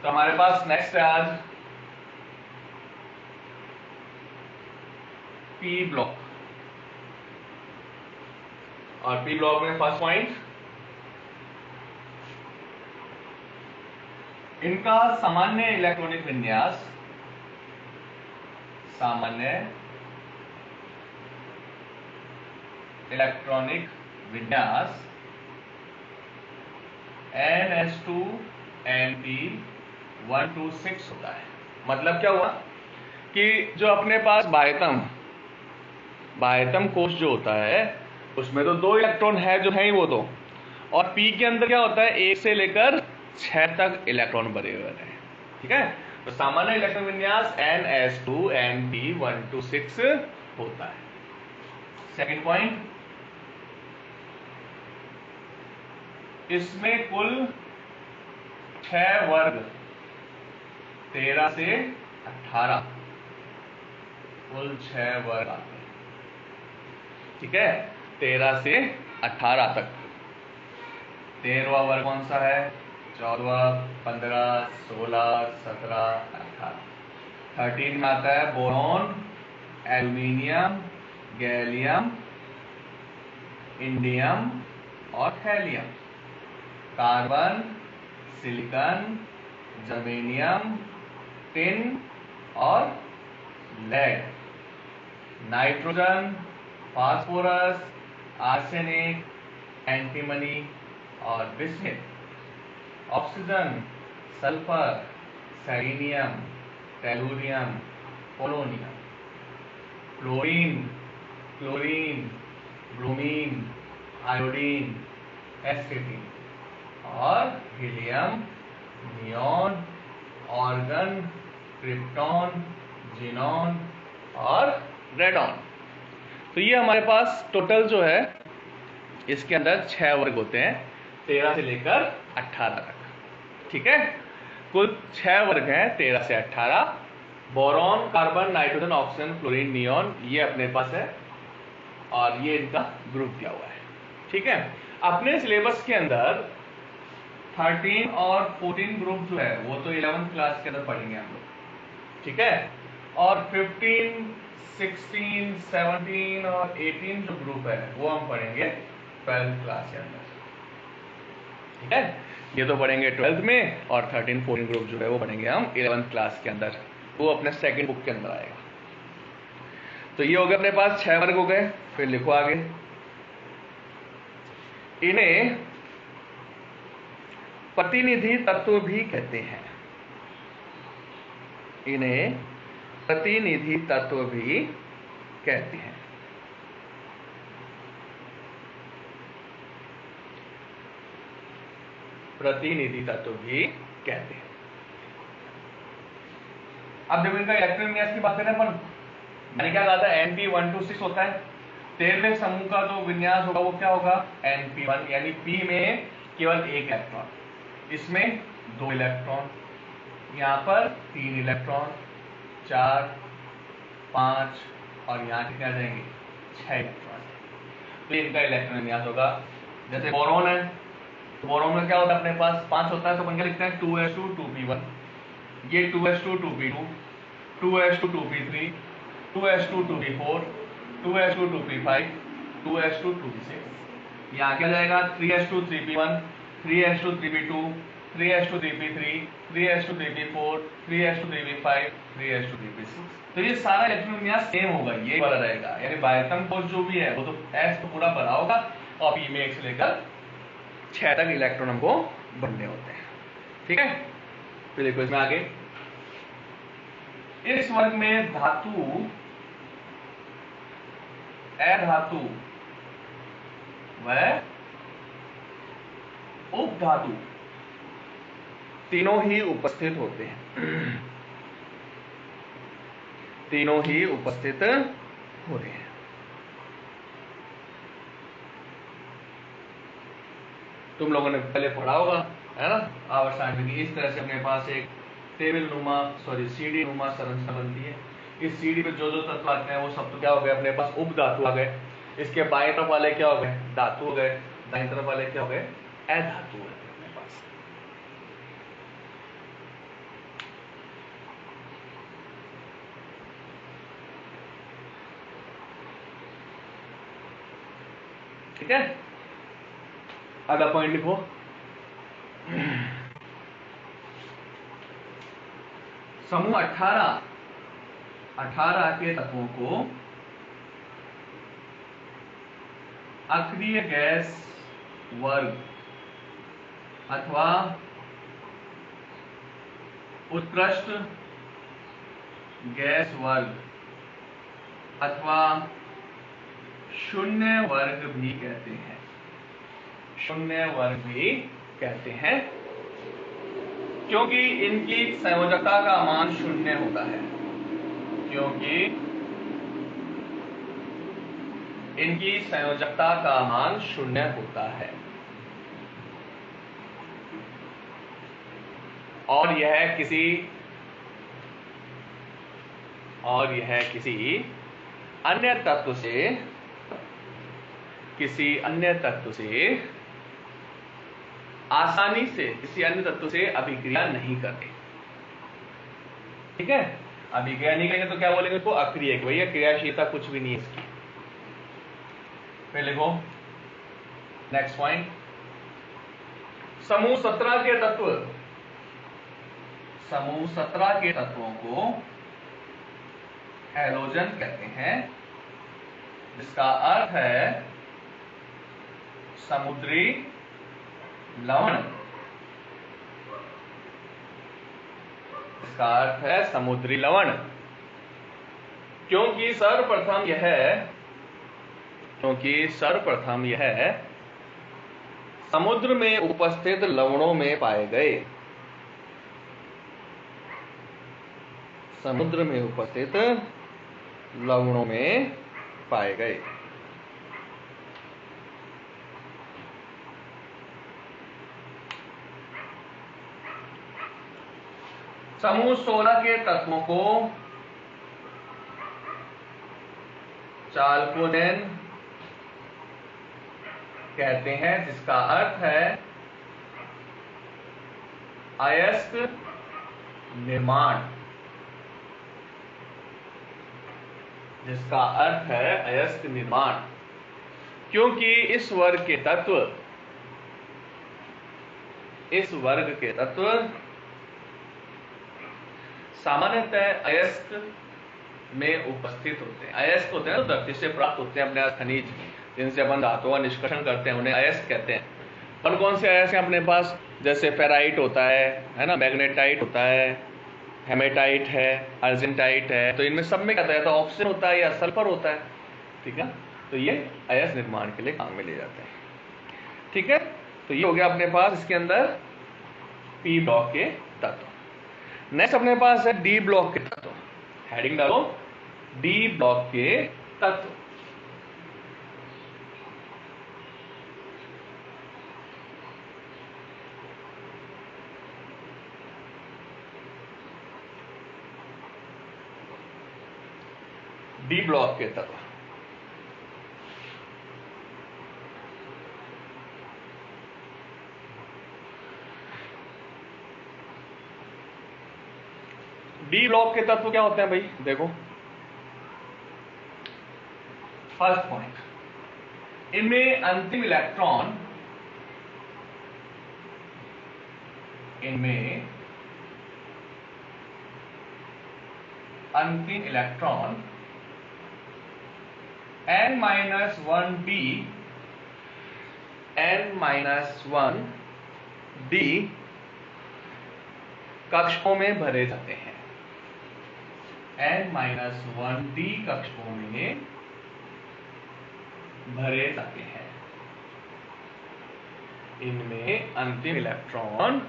तो हमारे पास नेक्स्ट है आज पी ब्लॉक। और पी ब्लॉक में फर्स्ट पॉइंट, इनका सामान्य इलेक्ट्रॉनिक विन्यास, सामान्य इलेक्ट्रॉनिक विन्यास NS2Np126 होता है। मतलब क्या हुआ कि जो अपने पास बाह्यतम कोश जो होता है उसमें तो 2 इलेक्ट्रॉन है जो है ही वो तो, और P के अंदर क्या होता है 1 से लेकर 6 तक इलेक्ट्रॉन भरे हुए हैं। ठीक है, तो सामान्य इलेक्ट्रॉन विन्यास NS2Np126 होता है। सेकंड पॉइंट, इसमें कुल 6 वर्ग 13 से 18, कुल 6 वर्ग आते हैं। ठीक है, 13 से 18 तक। 13वां वर्ग कौन सा है? 14, 15, 16, 17, 18। 13 में आता है बोरॉन, एल्यूमिनियम, गैलियम, इंडियम और helium. Carbon, silicon, germanium, tin और lead. Nitrogen, phosphorus, arsenic, antimony और bismuth. Oxygen, sulphur, selenium, tellurium, polonium. Chlorine, chlorine, bromine, iodine, astatine और helium, neon, argon, krypton, xenon और रेडॉन। तो ये हमारे पास total जो है इसके अंदर 6 वर्ग होते हैं 13 से लेकर 18 तक। ठीक है, कुल 6 वर्ग हैं 13 से 18। Boron, carbon, nitrogen, oxygen, chlorine, neon, ये अपने पास है और ये इनका ग्रुप दिया हुआ है। ठीक है, अपने सिलेबस के अंदर 13 और 14 ग्रुप जो है वो तो 11th क्लास के अंदर पढ़ेंगे हम लोग। ठीक है, और 15, 16, 17 और 18 जो ग्रुप है वो हम पढ़ेंगे 12th क्लास के अंदर। ठीक है, ये तो पढ़ेंगे 12th में, और 13, 14 ग्रुप जो है वो पढ़ेंगे हम 11th क्लास के अंदर, वो अपने सेकंड बुक के अंदर आएगा। तो ये हो गए अपने पास 6 वर्ग हो गए। फिर लिखो आगे, इन्हें प्रतिनिधि तत्व भी कहते हैं। इन्हें प्रतिनिधि तत्व भी कहते हैं। प्रतिनिधि तत्व भी कहते हैं। अब जब इनका इलेक्ट्रॉन विन्यास की बात करें अपन, मैंने क्या कहा था Np126 होता है। 13वें समूह का जो विन्यास होगा वो क्या होगा? Np1, यानी P में केवल 1 इलेक्ट्रॉन, इसमें 2 इलेक्ट्रॉन, यहां पर 3 इलेक्ट्रॉन, 4, 5 और यहां कितने आ जाएंगे? 6 इलेक्ट्रॉन। तो इनका इलेक्ट्रॉन विन्यास होगा। जैसे बोरॉन है, तो बोरॉन में क्या होता है अपने पास 5 होता है, तो अपन क्या लिखते हैं 2s2 2p1, ये 2s2 2p2, 2s2 2p3, 2s2 2p4, 2s2 2p5, 2s2 2p6। यहाँ क्या जाएगा 3s2 3p1, 3s2 3p2, 3s2 3p3, 3s2 3p4, 3s2 3p5, 3s2 3p6। तो ये सारा इलेक्ट्रॉन विन्यास सेम होगा, ये वाला रहेगा। यानी बाह्यतम कोश जो भी है वो तो S तो पूरा भरा होगा, और P में 1 से लेकर 6 तक इलेक्ट्रॉन हमको बनने होते हैं। ठीक है, तो देखो इसमें आगे, इस वर्ग में धातु, अधातु व उपधातु तीनों ही उपस्थित होते हैं। तीनों ही उपस्थित होते हैं। तुम लोगों ने पहले पढ़ा होगा, है ना, आवर्त सारणी। इस तरह से अपने पास एक टेबल नुमा सीढ़ी नुमा संरचना बनती है। इस सीढ़ी में जो जो तत्व आते हैं वो सब तो क्या हो गए अपने पास? उपधातु आ गए। इसके बाएं तरफ वाले क्या हो गए? धातु हो गए। दाएं तरफ वाले क्या हो गए? अधातु हो गए अपने पास। ठीक है, अगला पॉइंट लिखो। समूह 18 के तत्वों को अक्रिय गैस वर्ग अथवा उत्कृष्ट गैस वर्ग अथवा शून्य वर्ग भी कहते हैं, शून्य वर्ग भी कहते हैं, क्योंकि इनकी संयोजकता का मान शून्य होता है, क्योंकि इनकी संयोजकता का मान शून्य होता है और यह किसी अन्य तत्व से आसानी से किसी अन्य तत्व से अभिक्रिया नहीं करते। ठीक है, अभिक्रिया नहीं करेंगे तो क्या बोलेंगे इसको? अक्रिय। भैया क्रियाशीलता कुछ भी नहीं है इसकी। फिर लिखो नेक्स्ट पॉइंट, समूह 17 के तत्वों को हैलोजन कहते हैं, जिसका अर्थ है समुद्री लवण। इसका अर्थ है समुद्री लवण, क्योंकि सर्वप्रथम यह समुद्र में उपस्थित लवणों में पाए गए। समुद्र में उपस्थित लवणों में पाए गए। समूह 16 के तत्वों को चाल्कोजेन कहते हैं, जिसका अर्थ है अयस्क निर्माण। जिसका अर्थ है अयस्क निर्माण, क्योंकि इस वर्ग के तत्व सामान्यतः अयस्क में उपस्थित होते हैं। अयस्क होते हैं तो धरती से प्राप्त होते हैं अपने खनिज, जिनसे अपन धातुओं का निष्कर्षण करते हैं, उन्हें अयस्क कहते हैं। कौन कौन से अयस्क हैं अपने पास? जैसे फेराइट होता है ना, मैग्नेटाइट होता है, हेमेटाइट है, अर्जेंटाइट है। तो इनमें सब में क्या होता है? तो ऑक्सीजन होता है या सल्फर होता है। ठीक है, तो ये अयस्क निर्माण के लिए काम में ले जाते हैं। ठीक है, तो ये हो गया अपने पास इसके अंदर पी ब्लॉक के तत्व। नेक्स्ट अपने पास है डी ब्लॉक के तत्व। हेडिंग डालो, डी ब्लॉक के तत्व। डी ब्लॉक के तत्व डी ब्लॉक के तत्व क्या होते हैं भाई? देखो, फर्स्ट पॉइंट, इनमें अंतिम इलेक्ट्रॉन n-1d कक्षकों में भरे जाते हैं। n-1d कक्षकों में भरे जाते हैं। इनमें अंतिम इलेक्ट्रॉन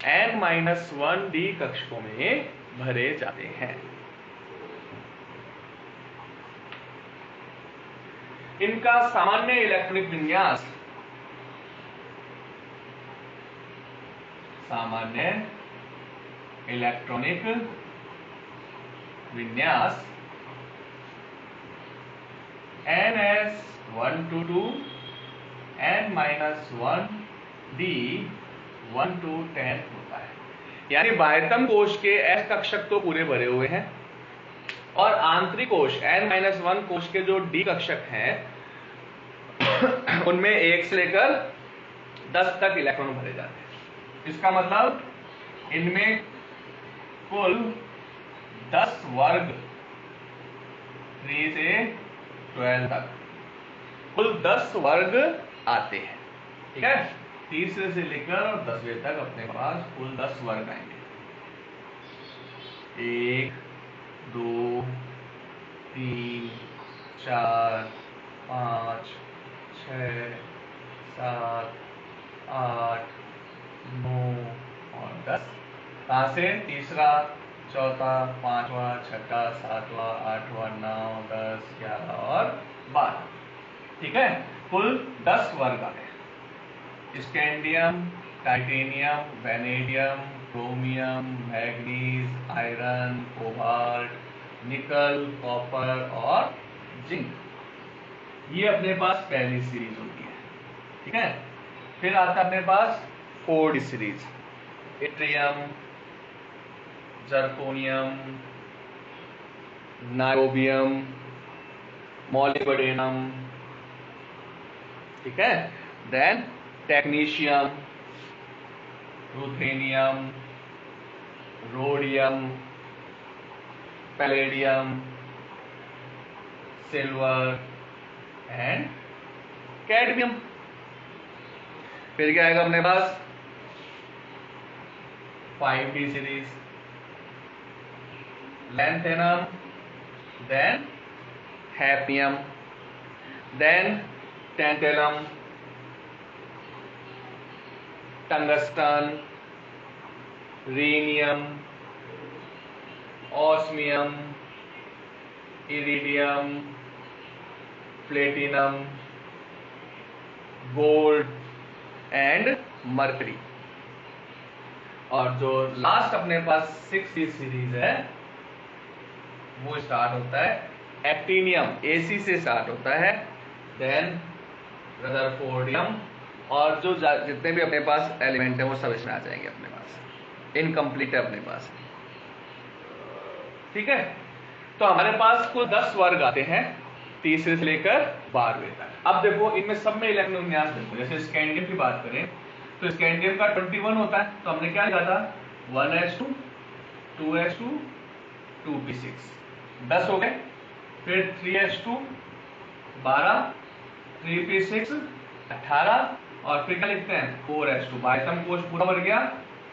n-1d कक्षकों में भरे जाते हैं। इनका सामान्य इलेक्ट्रॉनिक विन्यास ns122 n-1d1-10 होता है। यानी बाह्यतम कोश के S कक्षक तो पूरे भरे हुए हैं और आंतरिक कोश n-1 कोश के जो D कक्षक हैं उनमें 1 से लेकर 10 तक इलेक्ट्रॉन भरे जाते हैं। इसका मतलब इनमें कुल 10 वर्ग 3 से 12 तक कुल 10 वर्ग आते हैं। ठीक है, तीसरे से लेकर और 10वें तक अपने पास कुल 10 वर्ग आएंगे। 1 2 3 4 5 6 7 8 9 और 10। कहां से? तीसरा, चौथा, पांचवा, छठा, सातवां, आठवां, 9 10 11 और 12। ठीक है, कुल 10 वर्ग आते हैं। Scandium, titanium, vanadium, chromium, manganese, iron, cobalt, निकल, कॉपर और जिंक, ये अपने पास पहली सीरीज होती है। ठीक है, फिर आता है अपने पास 4th series, yttrium, zirconium, niobium, molybdenum. ठीक है, then technetium, ruthenium, rhodium, palladium, silver and cadmium. फिर क्या आएगा अपने पास? 5D series, lanthanum, then hafnium, then tantalum, tungsten, rhenium, osmium, iridium, platinum, gold and mercury. और जो लास्ट अपने पास 6th सीरीज है वो स्टार्ट होता है एक्टिनियम, AC से स्टार्ट होता है, देन रदरफोर्डियम, और जो जितने भी अपने पास एलिमेंट है वो सब इसमें आ जाएंगे अपने पास। इनकम्प्लीट है अपने पास। ठीक है, तो हमारे पास कुल 10 वर्ग आते हैं तीसरे से लेकर 12वें तक। अब देखो इनमें सब में इलेक्ट्रॉन विन्यास देखो। जैसे स्कैंडियम की बात करें तो स्कैंडियम का 21 होता है, तो हमने क्या लिखा था? 1s2 2s2 2p6, 10 हो गए। फिर 3s2 12, 3p6 18, और फिर क्या लिखते हैं? 4s2, बाह्यतम कोश पूरा भर गया,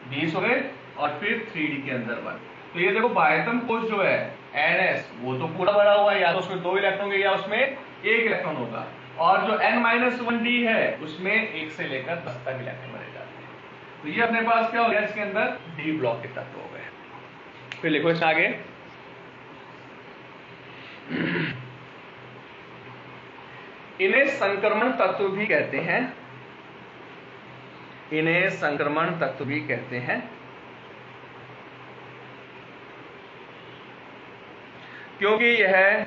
20 हो गए। और फिर 3D के अंदर 1। तो ये देखो बाह्यतम कोश जो है NS वो तो पूरा भरा हुआ है, या तो उसमें 2 इलेक्ट्रॉन होंगे या उसमें 1 इलेक्ट्रॉन होगा। और जो N-1D है उसमें 1 से लेकर 10 तक इलेक्ट्रॉन भरे जाते हैं। तो ये अपने पास क्या हो गया? इसके अंदर D ब्लॉक के तत्व हो गए। फिर लिखो इसमें आगे, इन्हें संक्रमण तत्व भी कहते हैं। इन्हें संक्रमण तत्व भी कहते हैं क्योंकि यह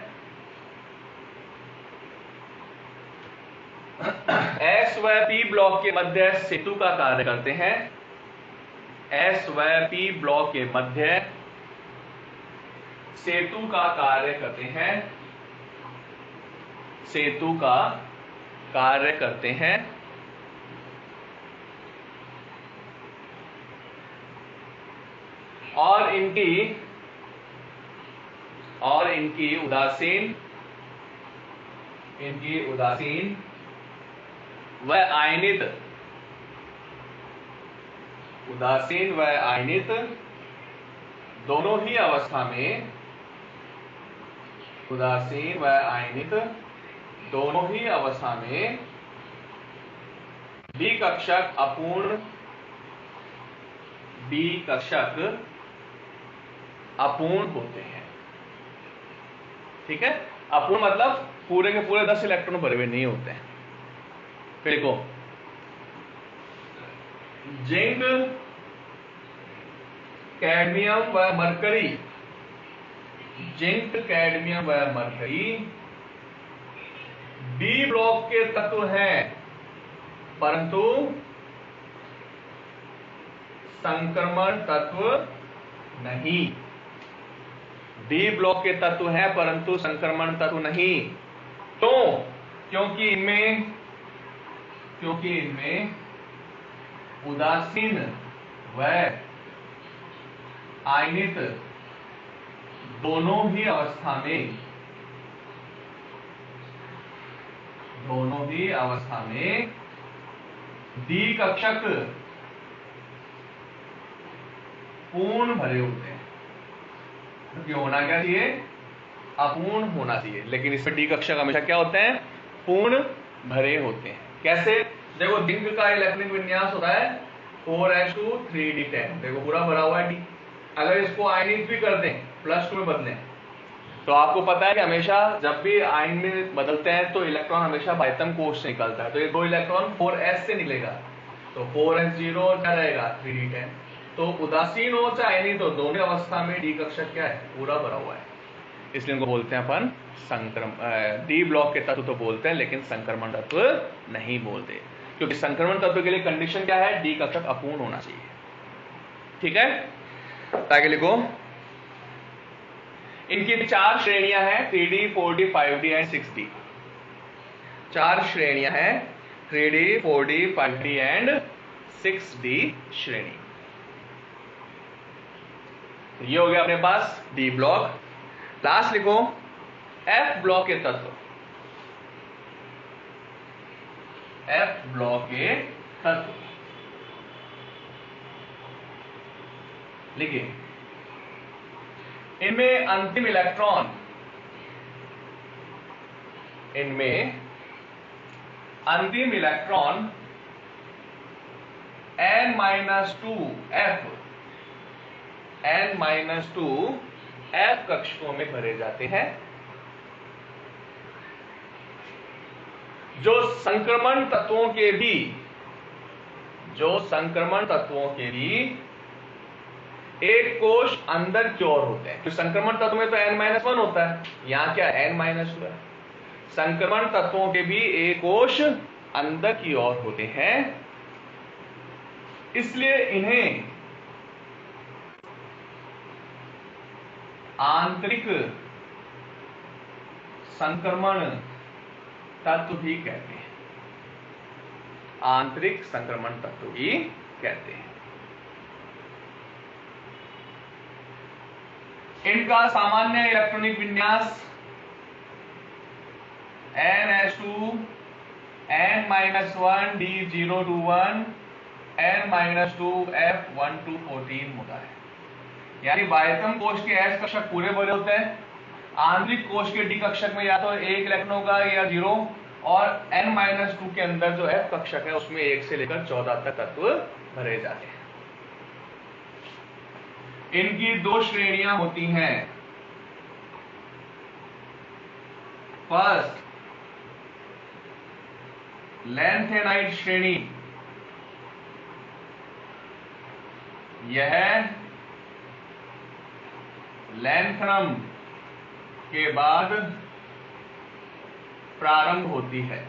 S व P ब्लॉक के मध्य सेतु का कार्य करते हैं। S व P ब्लॉक के मध्य सेतु का कार्य करते हैं। सेतु का कार्य करते हैं। और इनकी उदासीन व आयनित दोनों ही अवस्था में, उदासीन व आयनित दोनों ही अवस्था में द्विकक्षक अपूर्ण होते हैं। ठीक है, अपूर्ण मतलब पूरे के पूरे 10 इलेक्ट्रॉन भरे हुए नहीं होते हैं। फिर देखो, जिंक, कैडमियम व मरकरी, जिंक, कैडमियम व मरकरी B ब्लॉक के तत्व हैं, परंतु संक्रमण तत्व नहीं। D ब्लॉक के तत्व हैं परंतु संक्रमण तत्व नहीं। तो क्योंकि इनमें क्योंकि इनमें उदासीन व आयनित दोनों ही अवस्था में डी कक्षक पूर्ण भरे होते हैं। क्योंकि होना क्या चाहिए, अपूर्ण होना चाहिए, लेकिन इसमें डी कक्षक हमेशा क्या होते हैं, पूर्ण भरे होते हैं। कैसे, देखो जिंक का इलेक्ट्रॉनिक विन्यास होता है 4s2 3d10, देखो पूरा भरा हुआ है डी। अगर इसको आयनित भी कर दें, +2 में बदलें, तो आपको पता है कि हमेशा जब भी आयन में बदलते हैं तो इलेक्ट्रॉन हमेशा बाह्यतम कोश से निकलता है। तो ये 2 इलेक्ट्रॉन 4s से निकलेगा, तो 4s0 क्या रहेगा 3d10। तो उदासीन हो चाहे आयनित हो, दोनों अवस्था में डी कक्षक क्या है, पूरा भरा हुआ है। इसलिए इनको बोलते हैं अपन संक्रमण। डी ब्लॉक के तत्व तो बोलते हैं, लेकिन संक्रमण तत्व नहीं बोलते, क्योंकि संक्रमण तत्व के लिए कंडीशन क्या है, डी कक्षक अपूर्ण होना चाहिए। ठीक है, आगे लिखो। इनकी 4 श्रेणियां हैं, 3D 4D 5D and 6D। 4 श्रेणियां हैं, 3D 4D 5D and 6D श्रेणी। ये हो गया अपने पास डी ब्लॉक। लास्ट लिखो एफ ब्लॉक के तत्व। एफ ब्लॉक के तत्व लिखिए। इनमें अंतिम इलेक्ट्रॉन n-2f कक्षकों में भरे जाते हैं। जो संक्रमण तत्वों के भी एक कोश अंदर की ओर होते हैं। तो संक्रमण तत्व में तो n-1 होता है, यहां क्या n-2 है। संक्रमण तत्वों के भी एक कोश अंदर की ओर होते हैं, इसलिए इन्हें आंतरिक संक्रमण तत्व भी कहते हैं। आंतरिक संक्रमण तत्व भी कहते हैं। इनका सामान्य इलेक्ट्रॉनिक विन्यास n-2 n-1 d021 n-2 f1214 होता है। यानी बाह्यतम कोश के s कक्षक पूरे भरे होते हैं, आंतरिक कोश के डी कक्षक में या तो 1 इलेक्ट्रॉन होगा या 0, और n-2 के अंदर जो f कक्षक है उसमें 1 से लेकर 14 तक तत्व भरे जाते हैं। इनकी 2 श्रेणियां होती हैं। फर्स्ट लैंथेनाइड श्रेणी, यह लैंथनम के बाद प्रारंभ होती है।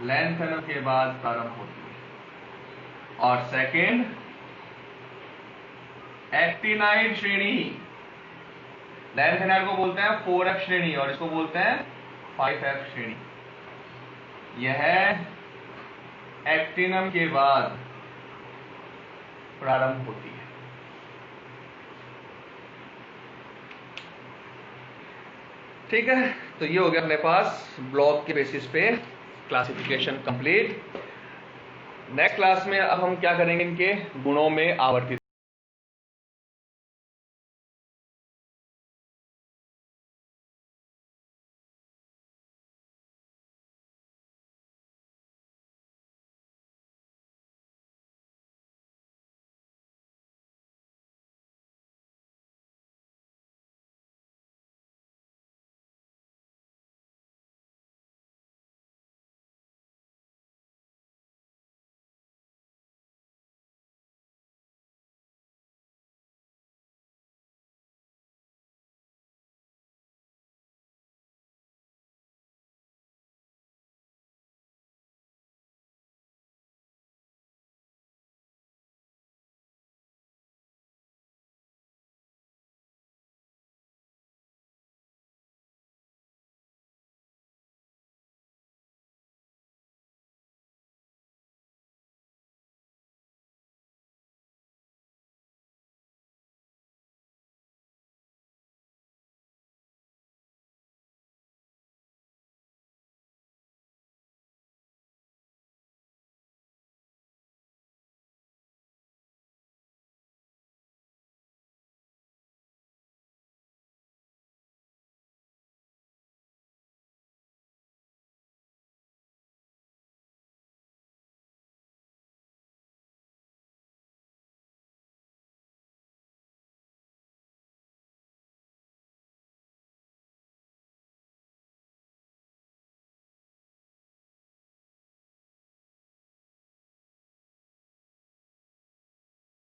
लैंथनम के बाद प्रारंभ होती है। और सेकेंड एक्टिनाइड श्रेणी, लैंथेनाइड को बोलते हैं 4f श्रेणी और इसको बोलते हैं 5f श्रेणी। यह एक्टिनम के बाद प्रारंभ होती है। ठीक है, तो ये हो गया अपने पास ब्लॉक के बेसिस पे क्लासिफिकेशन कंप्लीट। नेक्स्ट क्लास में अब हम क्या करेंगे, इनके गुणों में आवर्तित